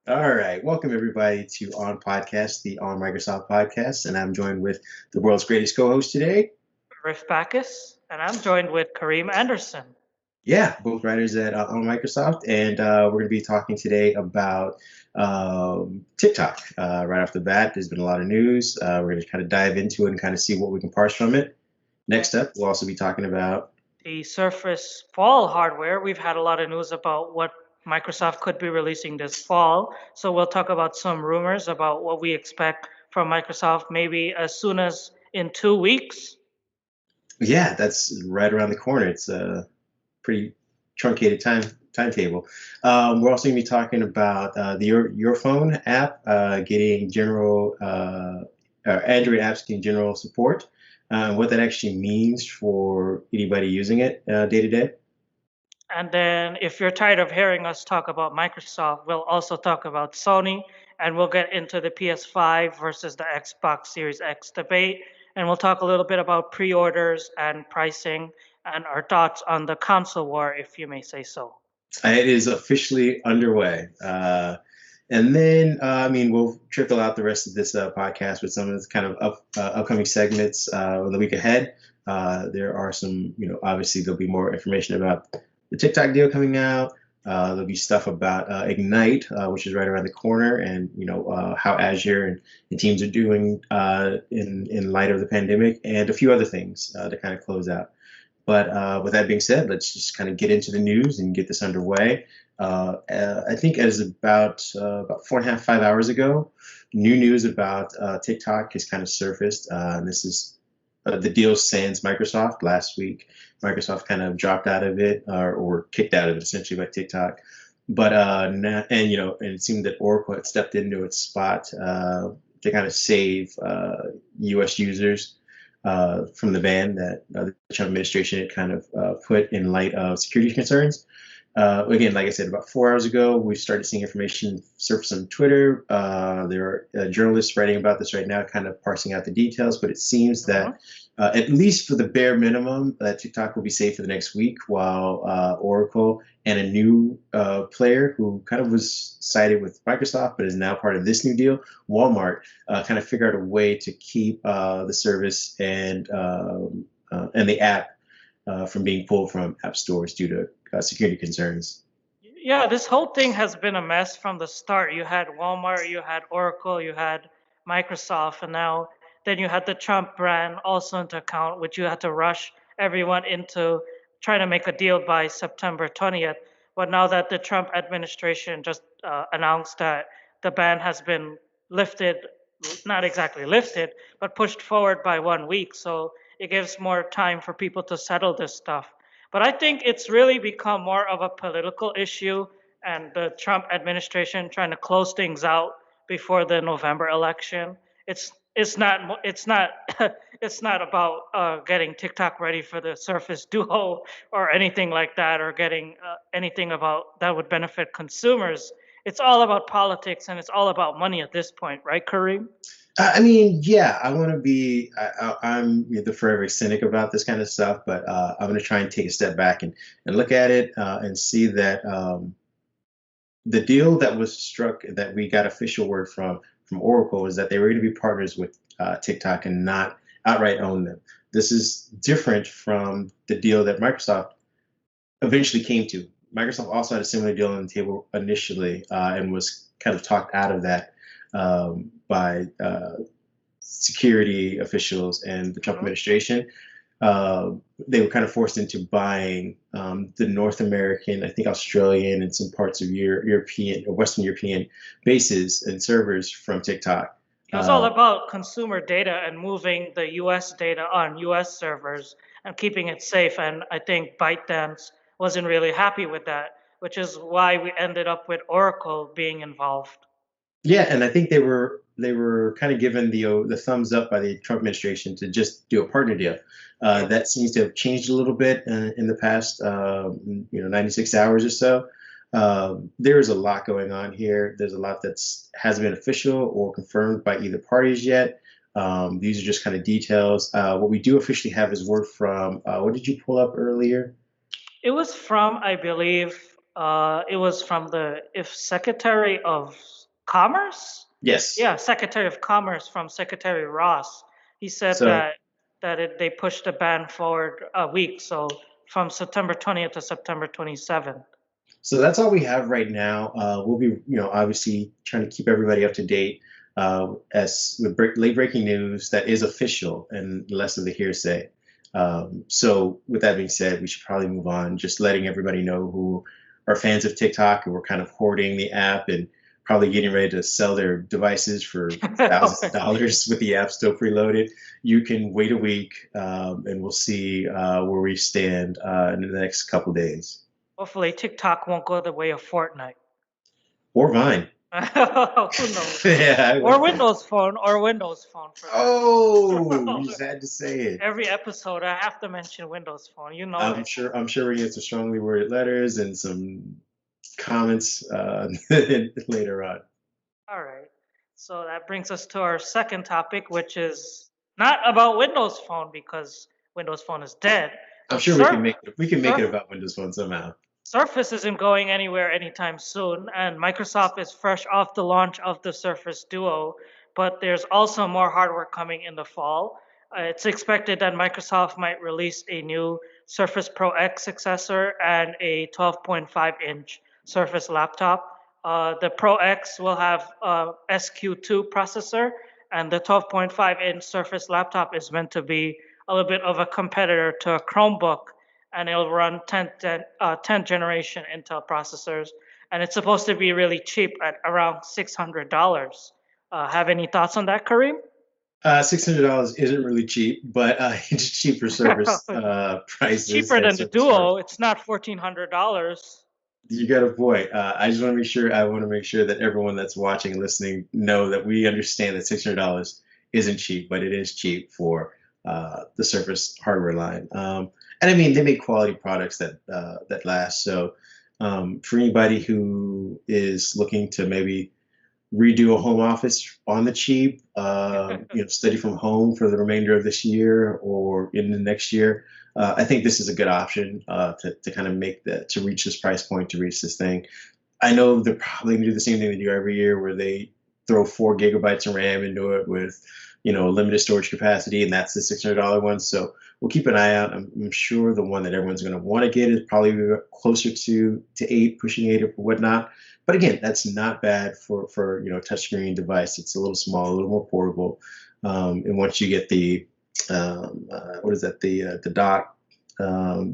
All right, welcome everybody to OnPodcast, the On Microsoft podcast, and I'm joined with the world's greatest co-host today. Arif Bacchus, and I'm joined with Kareem Anderson. Yeah, both writers at On Microsoft, and we're going to be talking today about TikTok. Right off the bat, there's been a lot of news. We're going to kind of dive into it and kind of see what we can parse from it. Next up, we'll also be talking about. The Surface Fall hardware, we've had a lot of news about what Microsoft could be releasing this fall. So we'll talk about some rumors about what we expect from Microsoft maybe as soon as in 2 weeks. Yeah, that's right around the corner. It's a pretty truncated timetable. We're also going to be talking about the Your Phone app getting general Android apps getting general support, what that actually means for anybody using it day to day. And then if you're tired of hearing us talk about Microsoft, we'll also talk about Sony and we'll get into the PS5 versus the Xbox Series X debate. And we'll talk a little bit about pre orders and pricing and our thoughts on the console war, if you may say so. It is officially underway. And then, I mean, we'll trickle out the rest of this podcast with some of the kind of upcoming segments the week ahead. There are some, obviously there'll be more information about the TikTok deal coming out. There'll be stuff about Ignite, which is right around the corner, and how Azure and teams are doing in light of the pandemic, and a few other things to kind of close out. But with that being said, let's just kind of get into the news and get this underway. I think as about 4.5, 5 hours ago, new news about TikTok has kind of surfaced. And this is the deal sans Microsoft last week. Microsoft kind of dropped out of it or kicked out of it essentially by TikTok. But now, and it seemed that Oracle had stepped into its spot to kind of save U.S. users from the ban that the Trump administration had kind of put in light of security concerns. Again, like I said, about 4 hours ago, we started seeing information surface on Twitter. There are journalists writing about this right now, kind of parsing out the details, but it seems that Mhm. at least for the bare minimum, TikTok will be safe for the next week, while Oracle and a new player who kind of was sided with Microsoft, but is now part of this new deal, Walmart, kind of figure out a way to keep the service and the app from being pulled from app stores due to security concerns. Yeah, this whole thing has been a mess from the start. You had Walmart, you had Oracle, you had Microsoft, and now then you had the Trump brand also into account, which you had to rush everyone into trying to make a deal by September 20th. But now that the Trump administration just announced that the ban has been lifted, not exactly lifted, but pushed forward by 1 week, so it gives more time for people to settle this stuff. But I think it's really become more of a political issue, and the Trump administration trying to close things out before the November election. It's not it's not about getting TikTok ready for the Surface Duo or anything like that, or getting anything about that would benefit consumers. It's all about politics and it's all about money at this point, right, Kareem? I mean, yeah, I want to be. I'm the forever cynic about this kind of stuff, but I'm going to try and take a step back and look at it and see that the deal that was struck, that we got official word from Oracle, is that they were going to be partners with TikTok and not outright own them. This is different from the deal that Microsoft eventually came to. Microsoft also had a similar deal on the table initially and was kind of talked out of that by security officials and the Trump Mhm. administration. They were kind of forced into buying the North American, I think Australian, and some parts of European or Western European bases and servers from TikTok. It was all Uh, about consumer data and moving the US data on US servers and keeping it safe. And I think ByteDance wasn't really happy with that, which is why we ended up with Oracle being involved. Yeah, and I think they were kind of given the thumbs up by the Trump administration to just do a partner deal. Yeah. That seems to have changed a little bit in the past 96 hours or so. There is a lot going on here. There's a lot that's hasn't been official or confirmed by either parties yet. These are just kind of details. What we do officially have is word from what did you pull up earlier? It was from, I believe, It was from the if Secretary of Commerce. Yes. Yeah, Secretary of Commerce from Secretary Ross. He said So they pushed the ban forward a week, so from September 20th to September 27th. So that's all we have right now. We'll be, obviously trying to keep everybody up to date as with late breaking news that is official and less of the hearsay. So with that being said, we should probably move on. Just letting everybody know who are fans of TikTok and we're kind of hoarding the app and probably getting ready to sell their devices for thousands of dollars with the app still preloaded. You can wait a week and we'll see where we stand in the next couple days. Hopefully, TikTok won't go the way of Fortnite. Or Vine. Who knows? Yeah, I Or like that. Windows Phone, for Oh, you that. just had to say it. Every episode, I have to mention Windows Phone. You know I'm it. sure. I'm sure we get some strongly worded letters and some comments later on. All right. So that brings us to our second topic, which is not about Windows Phone because Windows Phone is dead, I'm but sure we can make it about Windows Phone somehow. Surface isn't going anywhere anytime soon, and Microsoft is fresh off the launch of the Surface Duo, but there's also more hardware coming in the fall. It's expected that Microsoft might release a new Surface Pro X successor and a 12.5-inch Surface laptop. The Pro X will have a SQ2 processor, and the 12.5-inch Surface laptop is meant to be a little bit of a competitor to a Chromebook, and it'll run 10th generation Intel processors. And it's supposed to be really cheap at around $600. Have any thoughts on that, Kareem? $600 isn't really cheap, but it's cheap for Surface It's prices cheaper and than the Surface hardware. Duo. It's not $1,400. You got a point. I just want to make sure. I want to make sure that everyone that's watching and listening know that we understand that $600 isn't cheap, but it is cheap for the Surface hardware line. And I mean, they make quality products that last. So for anybody who is looking to maybe redo a home office on the cheap, study from home for the remainder of this year or in the next year. I think this is a good option to kind of to reach this price point, to reach this thing. I know they're probably going to do the same thing they do every year where they throw 4 gigabytes of RAM into it with, limited storage capacity, and that's the $600 one. So we'll keep an eye out. I'm sure the one that everyone's going to want to get is probably closer to 8, pushing 8 or whatnot. But again, that's not bad for touchscreen device. It's a little small, a little more portable. And once you get the what is that the dock,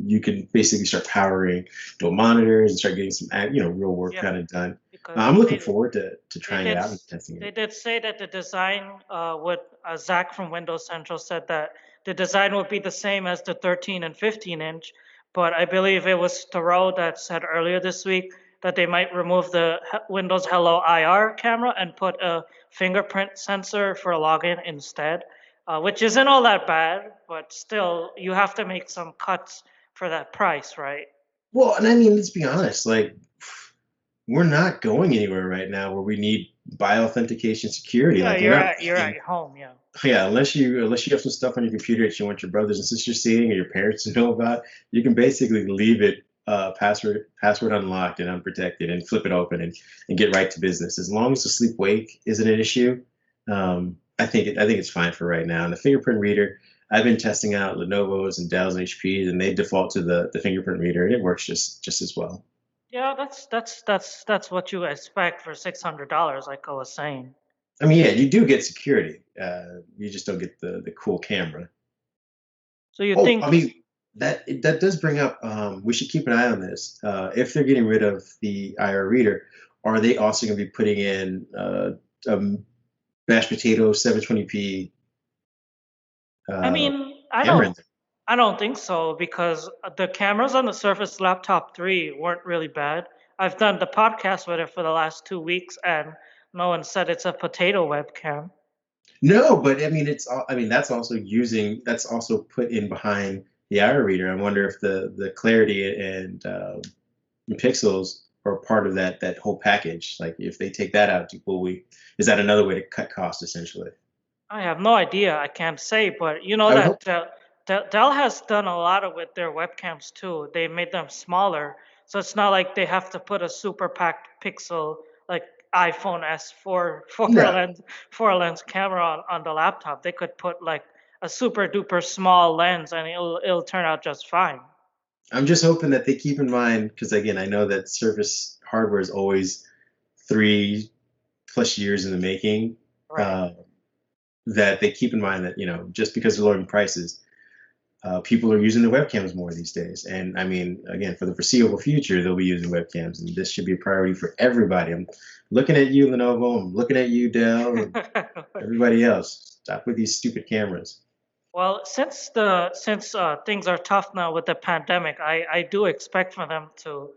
you can basically start powering monitors and start getting some real work Yeah, kind of done. because I'm looking forward to they trying it did out and testing they it. did say that the design would Zach from Windows Central said that the design would be the same as the 13 and 15 inch, but I believe it was Thoreau that said earlier this week that they might remove the Windows Hello IR camera and put a fingerprint sensor for login instead, which isn't all that bad, but still you have to make some cuts for that price, right? Well, and I mean, let's be honest. Like, we're not going anywhere right now where we need bioauthentication security. Yeah, Like, we're not you're at waiting. your home, yeah. Yeah, unless you have some stuff on your computer that you want your brothers and sisters seeing or your parents to know about, you can basically leave it password unlocked and unprotected and flip it open and get right to business. As long as the sleep wake isn't an issue, I think it's fine for right now. And the fingerprint reader, I've been testing out Lenovo's and Dell's and HP's, and they default to the fingerprint reader, and it works just as well. Yeah, that's what you expect for $600, like I was saying. I mean, yeah, you do get security. You just don't get the cool camera. So you Oh, think, I mean, that does bring up. We should keep an eye on this. If they're getting rid of the IR reader, are they also going to be putting in a mashed potato 720p I uh, mean, camera in there? I don't think so because the cameras on the Surface Laptop 3 weren't really bad. I've done the podcast with it for the last 2 weeks, and no one said it's a potato webcam. No, but I mean, I mean, that's also put in behind the IR reader. I wonder if the clarity and pixels are part of that whole package. Like, if they take that out, is that another way to cut costs essentially? I have no idea. I can't say, but you know I would that hope. Dell has done a lot of with their webcams too. They made them smaller, so it's not like they have to put a super packed pixel like iPhone S4 No, four lens camera on the laptop. They could put like a super duper small lens and it'll turn out just fine. I'm just hoping that they keep in mind, because again, I know that Surface hardware is always 3+ years in the making. Right. Uh, that they keep in mind that just because they're lowering prices, people are using the webcams more these days. And I mean, again, for the foreseeable future, they'll be using webcams, and this should be a priority for everybody. I'm looking at you, Lenovo. I'm looking at you, Dell, and everybody else. Stop with these stupid cameras. Well, since things are tough now with the pandemic, I do expect for them to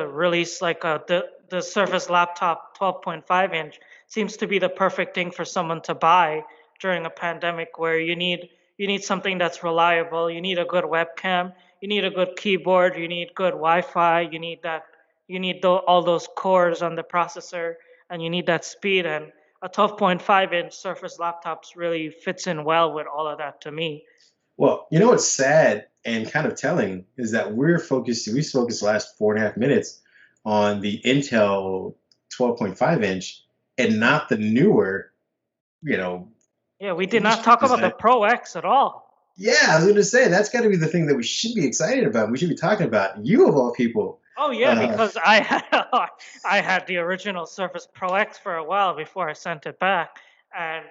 release like the Surface laptop 12.5 inch seems to be the perfect thing for someone to buy during a pandemic where you need something that's reliable, you need a good webcam, you need a good keyboard, you need good Wi-Fi, all those cores on the processor, and you need that speed. And a 12.5 inch Surface laptops really fits in well with all of that to me. Well, you know what's sad and kind of telling is that we focused the last 4.5 minutes on the Intel 12.5 inch and not the newer, you know, Yeah, we did not industry talk about the design. Pro X at all. Yeah, I was going to say that's got to be the thing that we should be excited about. We should be talking about. You of all people. Oh yeah, Uh, because I had I had the original Surface Pro X for a while before I sent it back, and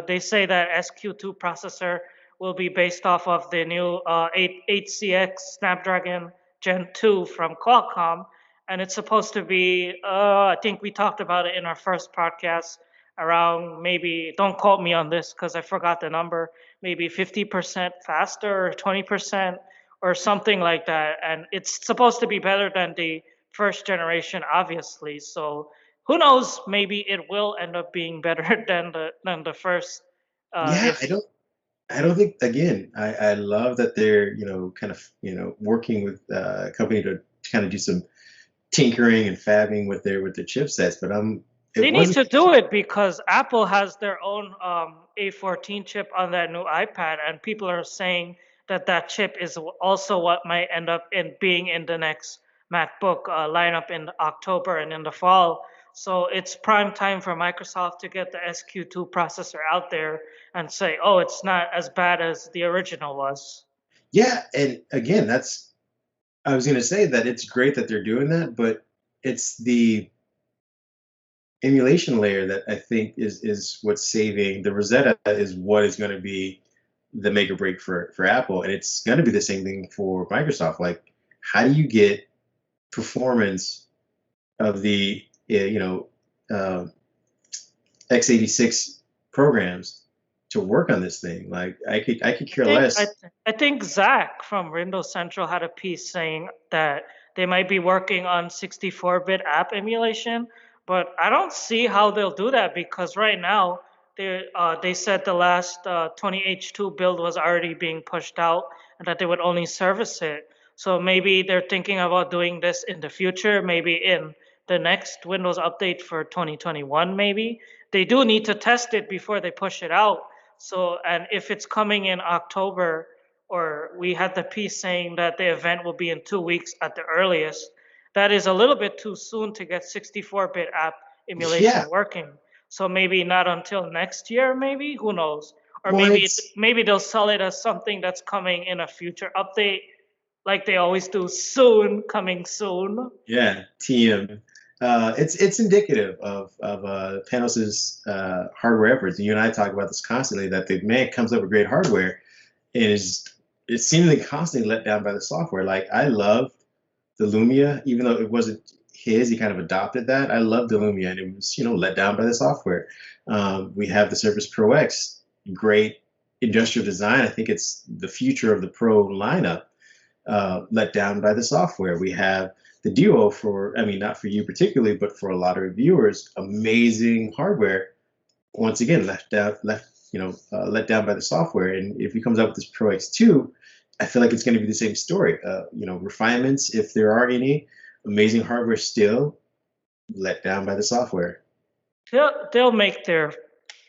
they say that SQ2 processor will be based off of the new 8CX Snapdragon Gen 2 from Qualcomm, and it's supposed to be. I think we talked about it in our first podcast. Around maybe, don't quote me on this because I forgot the number. Maybe 50% faster or 20% or something like that. And it's supposed to be better than the first generation, obviously. So who knows? Maybe it will end up being better than the first. yeah, If I don't think again. I love that they're kind of working with a company to kind of do some tinkering and fabbing with their chipsets. But it they need wasn't. to do it because Apple has their own A14 chip on that new iPad, and people are saying that that chip is also what might end up in being in the next MacBook lineup in October and in the fall. So it's prime time for Microsoft to get the SQ2 processor out there and say, "Oh, it's not as bad as the original was." Yeah, and again, I was going to say that it's great that they're doing that, but it's the emulation layer that I think is what's saving the Rosetta is what is going to be the make or break for Apple, and it's going to be the same thing for Microsoft. Like, how do you get performance of the uh, x86 programs to work on this thing? Like, I could I care think I, less. I think Zach from Windows Central had a piece saying that they might be working on 64-bit app emulation, but I don't see how they'll do that because right now they said the last 20H2 build was already being pushed out and that they would only service it. So maybe they're thinking about doing this in the future, maybe in the next Windows update for 2021, maybe. They do need to test it before they push it out. So, and if it's coming in October, or we had the piece saying that the event will be in 2 weeks at the earliest, that is a little bit too soon to get 64-bit app Yeah, emulation working. So maybe not until next year, maybe, who knows? Or well, it's maybe they'll sell it as something that's coming in a future update, like they always do, soon, coming soon. yeah, TM. It's indicative of Panos's hardware efforts. And you and I talk about this constantly. That the man comes up with great hardware, and is seemingly constantly let down by the software. Like, I love the Lumia, even though it wasn't his. He kind of adopted that. I love the Lumia, and it was let down by the software. We have the Surface Pro X, great industrial design. I think it's the future of the Pro lineup, let down by the software. We have the Duo I mean, not for you particularly, but for a lot of reviewers, amazing hardware. Once again, let down by the software. And if he comes out with this Pro X2, I feel like it's going to be the same story. Refinements, if there are any, amazing hardware still let down by the software. They'll make their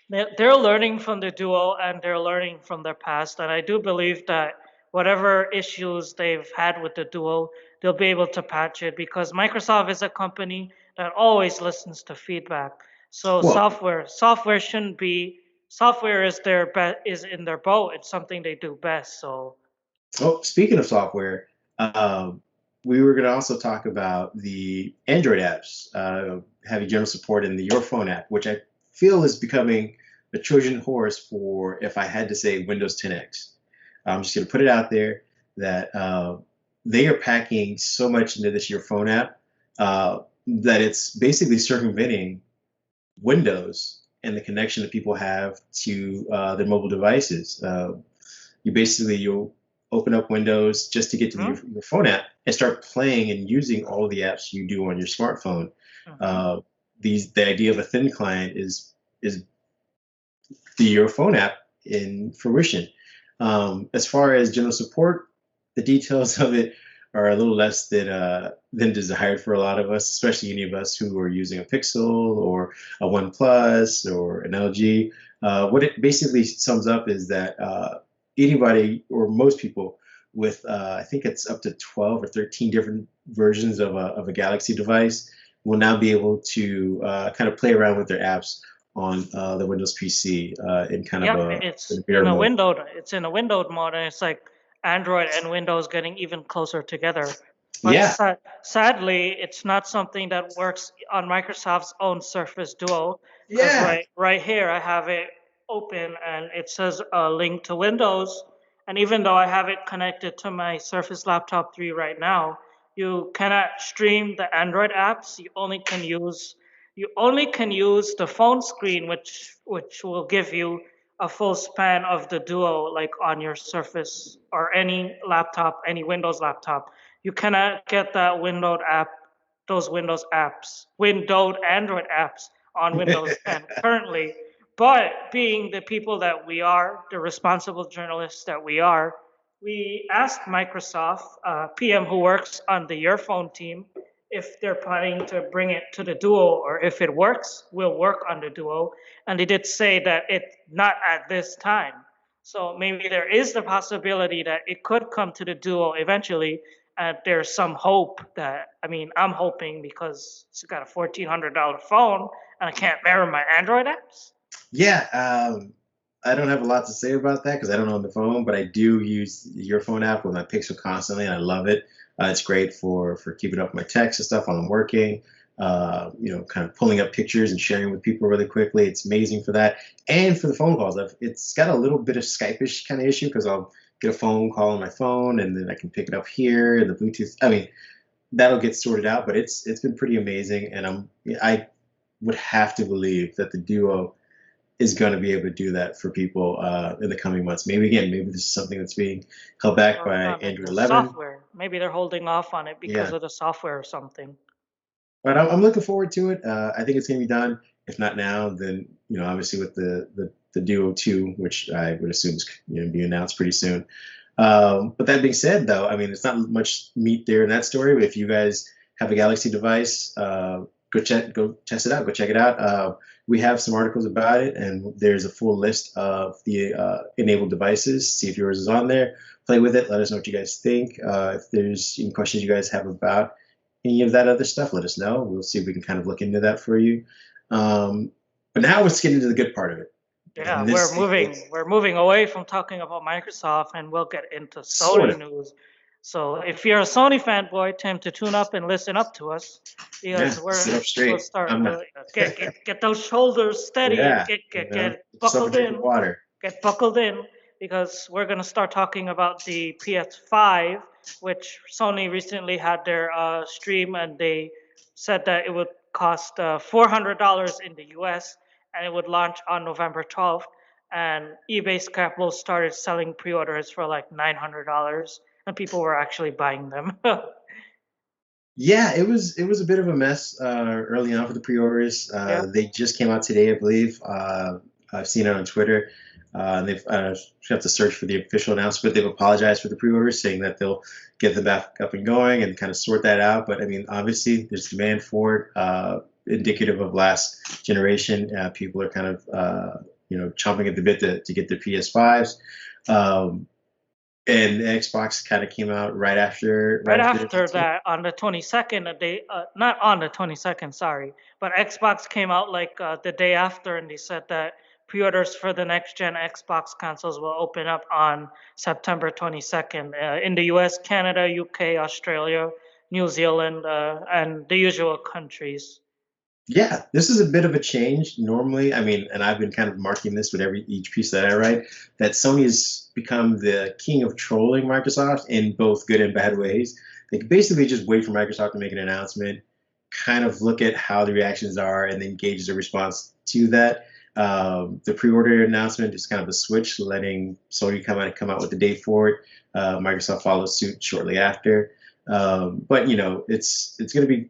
They're learning from the Duo and they're learning from their past. And I do believe that whatever issues they've had with the Duo, they'll be able to patch it because Microsoft is a company that always listens to feedback. So Well, software shouldn't be software is is in their boat. It's something they do best. So oh, speaking of software, um, we were going to also talk about the Android apps having general support in the Your Phone app, which I feel is becoming a Trojan horse for if I had to say Windows 10X. I'm just going to put it out there that they are packing so much into this Your Phone app that it's basically circumventing Windows and the connection that people have to their mobile devices. You'll open up Windows just to get to your phone app and start playing and using all the apps you do on your smartphone. mhm. Uh, the idea of a thin client is the Your Phone app in fruition. As far as general support, the details of it are a little less than desired for a lot of us, especially any of us who are using a Pixel or a OnePlus or an LG. What it basically sums up is that anybody or most people with I think it's up to 12 or 13 different versions of a Galaxy device will now be able to kind of play around with their apps on the Windows PC in kind of Yep, a it's mirror in a mode. windowed. It's in a windowed mode, and it's like Android and Windows getting even closer together. But Yeah, sadly, it's not something that works on Microsoft's own Surface Duo. Because yeah. right here, I have it open, and it says a link to Windows. And even though I have it connected to my Surface Laptop 3 right now, you cannot stream the Android apps. You only can use the phone screen, which will give you a full span of the Duo, like on your Surface or any laptop, any Windows laptop. You cannot get that those Windows apps, windowed Android apps on Windows 10 currently. But being the people that we are, the responsible journalists that we asked Microsoft PM who works on the Your Phone team if they're planning to bring it to the Duo or if it works, we'll work on the Duo. And they did say that it not at this time. So maybe there is the possibility that it could come to the Duo eventually. And there's some hope that, I mean, I'm hoping because it's got a $1,400 phone and I can't mirror my Android apps. Yeah, I don't have a lot to say about that because I don't own the phone, but I do use your phone app with my Pixel constantly, and I love it. It's great for keeping up with my text and stuff while I'm working. Kind of pulling up pictures and sharing with people really quickly. It's amazing for that, and for the phone calls. It's got a little bit of Skype-ish kind of issue because I'll get a phone call on my phone, and then I can pick it up here, and the Bluetooth. I mean, that'll get sorted out, but it's been pretty amazing, and I would have to believe that the Duo is going to be able to do that for people in the coming months. Maybe this is something that's being held back Or by maybe Android the 11. software. Maybe they're holding off on it because Yeah, of the software or something. but I'm looking forward to it. I think it's going to be done. If not now, then obviously with the Duo 2, which I would assume is be announced pretty soon. But that being said, though, I mean, it's not much meat there in that story. But if you guys have a Galaxy device, go test it out, go check it out. We have some articles about it, and there's a full list of the enabled devices. See if yours is on there. Play with it. Let us know what you guys think. If there's any questions you guys have about any of that other stuff, let us know. We'll see if we can kind of look into that for you. But now let's get into the good part of it. Yeah, And this is we're moving away from talking about Microsoft and we'll get into sort Sony of, news. So if you're a Sony fanboy, time to tune up and listen up to us yeah, because sit up we'll straight. start I'm not. get those shoulders steady and Yeah, get get yourself a buckled drink of in. water. Get buckled in because we're going to start talking about the PS5, which Sony recently had their stream and they said that it would cost $400 in the US and it would launch on November 12th. And eBay Scrapple started selling pre orders for like $900 and people were actually buying them. Yeah, it was a bit of a mess early on for the pre-orders. Yep. They just came out today, I believe. I've seen it on Twitter. And they've have to search for the official announcement. They've apologized for the pre-orders, saying that they'll get them back up and going and kind of sort that out. But I mean, obviously, there's demand for it, indicative of last generation. People are kind of chomping at the bit to get their PS5s. Um, and Xbox kind of came out right Right after the after announcement. that, on the 22nd, not on the 22nd, sorry, but Xbox came out like the day after, and they said that pre-orders for the next gen Xbox consoles will open up on September 22nd in the US, Canada, UK, Australia, New Zealand, and the usual countries. Yeah, this is a bit of a change. Normally, I mean, and I've been kind of marking this with each piece that I write, that Sony's become the king of trolling Microsoft in both good and bad ways. They can basically just wait for Microsoft to make an announcement, kind of look at how the reactions are, and then gauge the response to that. The pre-order announcement is kind of a switch, letting Sony come out with the date for it. Microsoft follows suit shortly after. But it's going to be,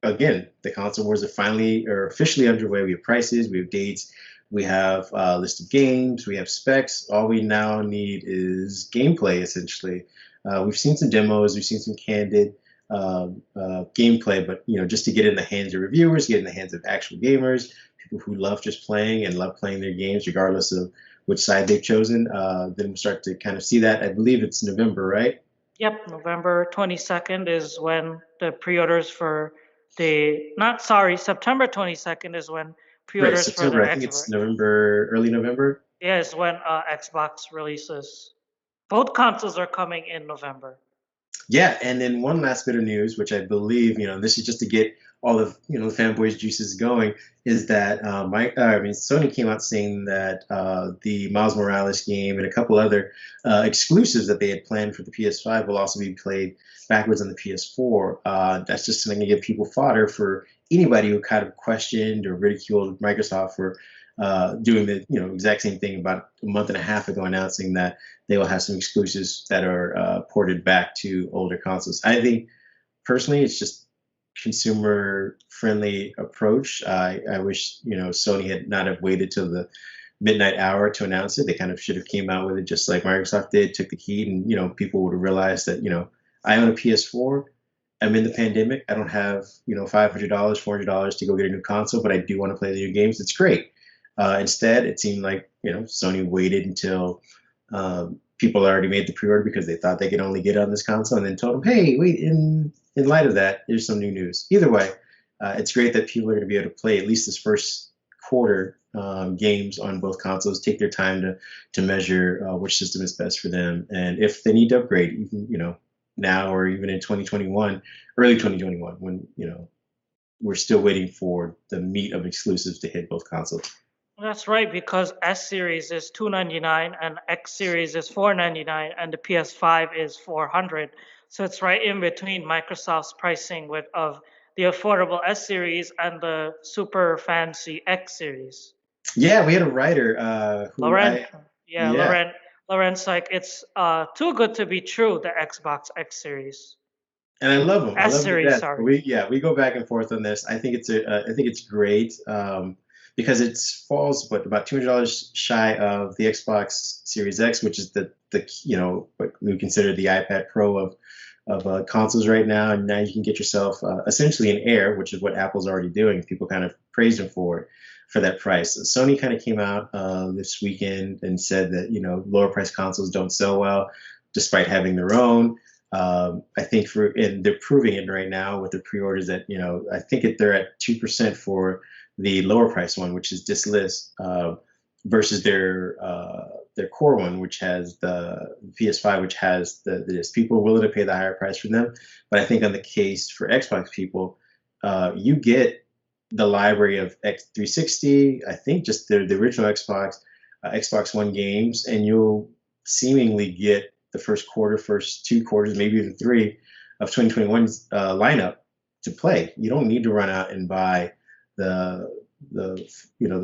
again, the console wars are finally or officially underway. We have prices, we have dates, we have a list of games, we have specs. All we now need is gameplay, essentially. We've seen some demos, we've seen some candid gameplay, but just to get in the hands of reviewers, get in the hands of actual gamers, people who love just playing and love playing their games, regardless of which side they've chosen. Then we'll start to kind of see that. I believe it's November, right? Yep, November 22nd is when the pre-orders for the, not sorry, September 22nd is when Right, pre-orders for the September. I think Xbox. it's November, early November. Yeah, is when Xbox releases. Both consoles are coming in November. Yeah, and then one last bit of news, which I believe, this is just to get all of the fanboys juices going, is that Sony came out saying that the Miles Morales game and a couple other exclusives that they had planned for the PS5 will also be played backwards on the PS4. That's just something to give people fodder for anybody who kind of questioned or ridiculed Microsoft for doing the exact same thing about a month and a half ago, announcing that they will have some exclusives that are ported back to older consoles. I think personally, it's just consumer friendly approach. I wish Sony had not have waited till the midnight hour to announce it. They kind of should have came out with it just like Microsoft did, took the heat, and people would have realized that I own a PS4. I'm in the pandemic. I don't have $500, $400 to go get a new console, but I do want to play the new games. It's great. Instead, it seemed like Sony waited until people already made the pre-order because they thought they could only get it on this console, and then told them, "Hey, wait! In light of that, here's some new news." Either way, it's great that people are going to be able to play at least this first quarter games on both consoles. Take their time to measure which system is best for them, and if they need to upgrade, even now or even in 2021, early 2021, when we're still waiting for the meat of exclusives to hit both consoles. That's right, because S series is 299 and X series is 499 and the PS5 is 400. So it's right in between Microsoft's pricing with of the affordable S series and the super fancy X series. Yeah, we had a writer who Laurent, I yeah, yeah, Laurent's like it's too good to be true. The Xbox X series, and I love him. I S love him to series, death. But sorry. we go back and forth on this. I think it's great because it falls about $200 shy of the Xbox Series X, which is the what we consider the iPad Pro of consoles right now. And now you can get yourself essentially an Air, which is what Apple's already doing. People kind of praised them for it for that price. Sony kind of came out this weekend and said that lower price consoles don't sell well, despite having their own. I think and they're proving it right now with the pre-orders that I think they're at 2% for the lower price one, which is diskless, versus their core one, which has the PS5, which has the disc. People are willing to pay the higher price for them, but I think on the case for Xbox people, you get the library of X360. I think just the original Xbox One games, and you'll seemingly get the first quarter, first two quarters, maybe even three of 2021's lineup to play. You don't need to run out and buy the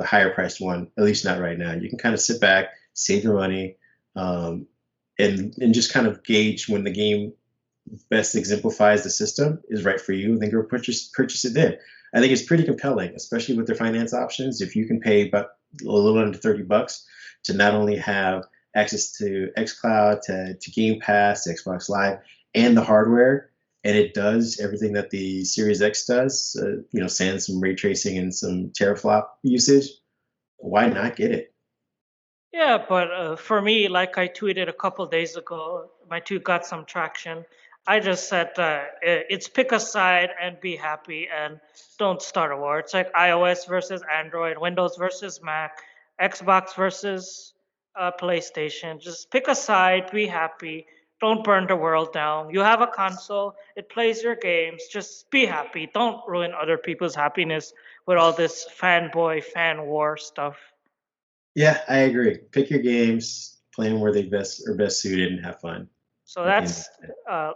higher priced one, at least not right now. You can kind of sit back, save your money, and just kind of gauge when the game best exemplifies the system is right for you, then go purchase it then. I think it's pretty compelling, especially with their finance options. If you can pay about a little under $30 to not only have access to xCloud, to Game Pass, to Xbox Live, and the hardware, and it does everything that the Series X does, sans some ray tracing and some teraflop usage. Why not get it? Yeah, but for me, like I tweeted a couple days ago, my tweet got some traction. I just said it's pick a side and be happy and don't start a war. It's like iOS versus Android, Windows versus Mac, Xbox versus PlayStation. Just pick a side, be happy. Don't burn the world down. You have a console, it plays your games. Just be happy. Don't ruin other people's happiness with all this fanboy, fan war stuff. Yeah, I agree. Pick your games, play them where they best are best suited, and have fun So at the end of that's the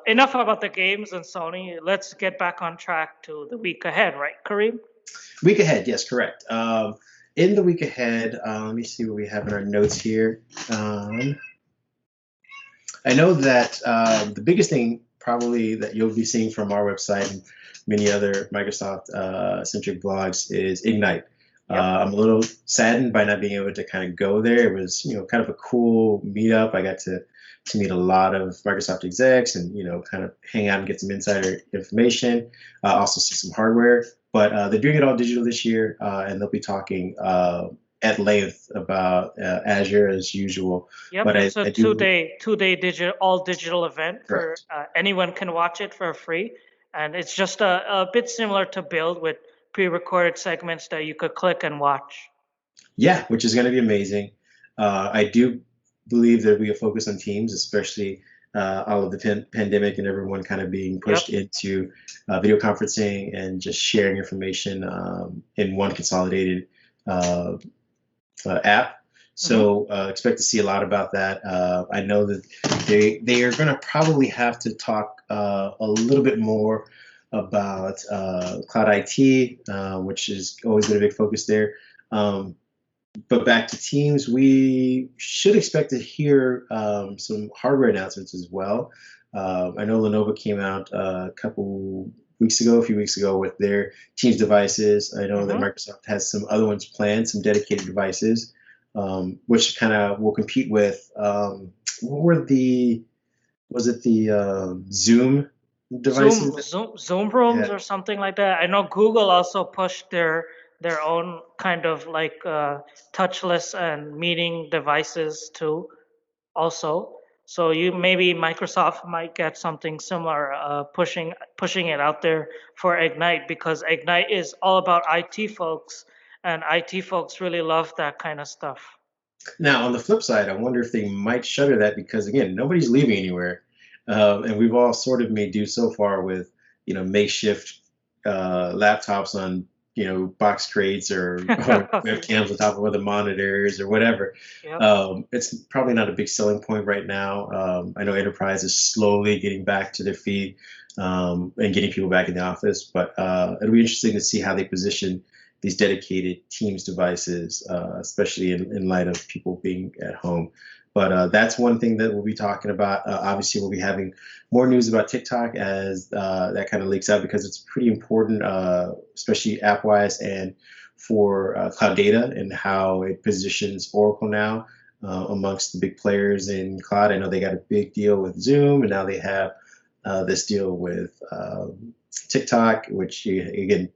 day. enough about the games and Sony. Let's get back on track to the week ahead, right, Kareem? Week ahead, yes, correct. In the week ahead, let me see what we have in our notes here. I know that the biggest thing probably that you'll be seeing from our website and many other Microsoft centric blogs is Ignite. Yep. I'm a little saddened by not being able to kind of go there. It was, kind of a cool meetup. I got to meet a lot of Microsoft execs and, kind of hang out and get some insider information. Also see some hardware. But they're doing it all digital this year, and they'll be talking at length about Azure as usual. Yep, But it's a I do two day digital all digital event for correct. anyone can watch it for free, and it's just a bit similar to Build with pre-recorded segments that you could click and watch. Yeah, which is going to be amazing. I do believe there'll be a focus on teams, especially all of the pandemic and everyone kind of being pushed Yep. into video conferencing and just sharing information in one consolidated uh, app. Hmm. So expect to see a lot about that. I know that they are going to probably have to talk a little bit more about cloud IT, which is always been a big focus there. Um, but back to Teams, we should expect to hear some hardware announcements as well. I know Lenovo came out a few weeks ago, with their Teams devices. I know that Hmm. Microsoft has some other ones planned, some dedicated devices, which kind of will compete with what were was it the Zoom devices? Zoom rooms Yeah. or something like that. I know Google also pushed their own kind of like touchless and meeting devices too. Also, so you maybe Microsoft might get something similar, pushing it out there for Ignite because Ignite is all about IT folks, and IT folks really love that kind of stuff. Now, on the flip side, I wonder if they might shutter that because, again, nobody's leaving anywhere, and we've all sort of made do so far with, makeshift laptops on, box crates or webcams on top of other monitors or whatever. Yep. It's probably not a big selling point right now. I know enterprise is slowly getting back to their feet and getting people back in the office, but it'll be interesting to see how they position these dedicated Teams devices, especially in light of people being at home. But that's one thing that we'll be talking about. Obviously, we'll be having more news about TikTok as that kind of leaks out because it's pretty important, especially app wise and for cloud data and how it positions Oracle now amongst the big players in cloud. I know they got a big deal with Zoom, and now they have this deal with TikTok, which again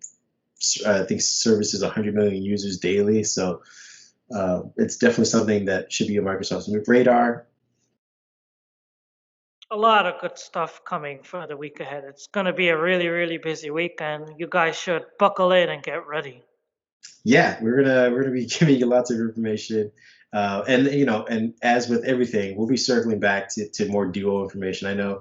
I think services 100 million users daily. So it's definitely something that should be on Microsoft's radar. A lot of good stuff coming for the week ahead. It's going to be a really busy week, and you guys should buckle in and get ready. Yeah, we're gonna be giving you lots of information, and and as with everything, we'll be circling back to more Duo information. I know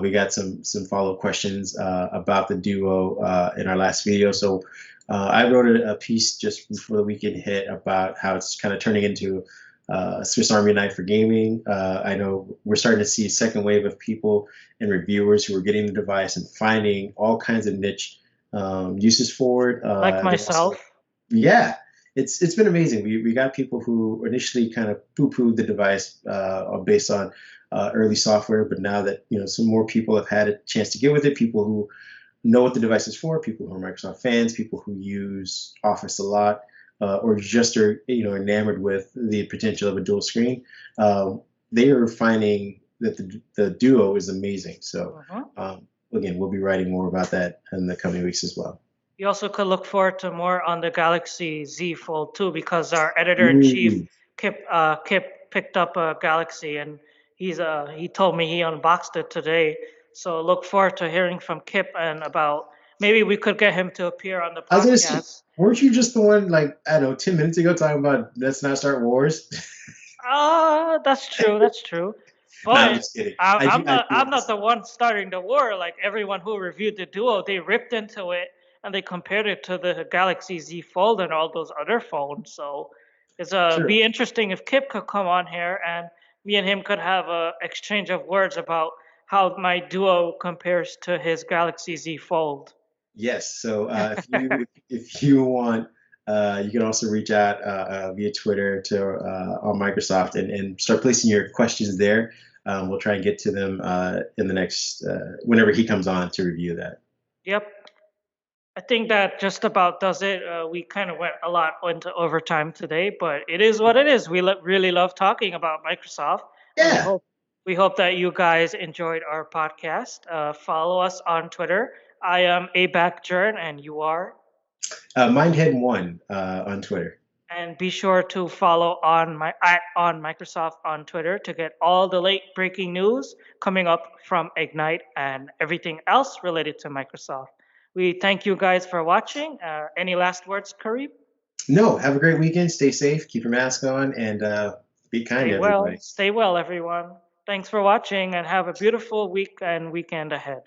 we got some follow up questions about the Duo in our last video, so I wrote a piece just before the weekend hit about how it's kind of turning into Swiss Army knife for gaming. I know we're starting to see a second wave of people and reviewers who are getting the device and finding all kinds of niche uses for it. Like They're also myself. yeah, it's been amazing. We got people who initially kind of poo-pooed the device based on early software, but now that some more people have had a chance to get with it, people who know what the device is for, people who are Microsoft fans, people who use Office a lot, or just are enamored with the potential of a dual screen. Uh, they are finding that the Duo is amazing. So Mhm. again, we'll be writing more about that in the coming weeks as well. You also could look forward to more on the Galaxy Z Fold too, because our editor in chief Ooh. Kip picked up a Galaxy, and he told me he unboxed it today. So look forward to hearing from Kip and about maybe we could get him to appear on the I was gonna say, podcast. weren't you just the one like I don't know 10 minutes ago talking about let's not start wars? That's true. That's true. No, I'm But just kidding. I, I do I'm I not. do I'm want to not see the it. one starting the war. Like everyone who reviewed the Duo, they ripped into it and they compared it to the Galaxy Z Fold and all those other phones. So it's Sure. be interesting if Kip could come on here and me and him could have a exchange of words about how my Duo compares to his Galaxy Z Fold. Yes. So if you want, you can also reach out via Twitter to on Microsoft and start placing your questions there. We'll try and get to them in the next whenever he comes on to review that. Yep. I think that just about does it. We kind of went a lot into overtime today, but it is what it is. We really love talking about Microsoft, and Yeah. we hope that you guys enjoyed our podcast. Follow us on Twitter. I am Abacjern, and you are. Mindhead1 on Twitter. And be sure to follow on Microsoft on Twitter to get all the late breaking news coming up from Ignite and everything else related to Microsoft. We thank you guys for watching. Any last words, Kareem? No, have a great weekend. Stay safe. Keep your mask on and be kind Stay to well. everybody. Stay well, everyone. Thanks for watching and have a beautiful week and weekend ahead.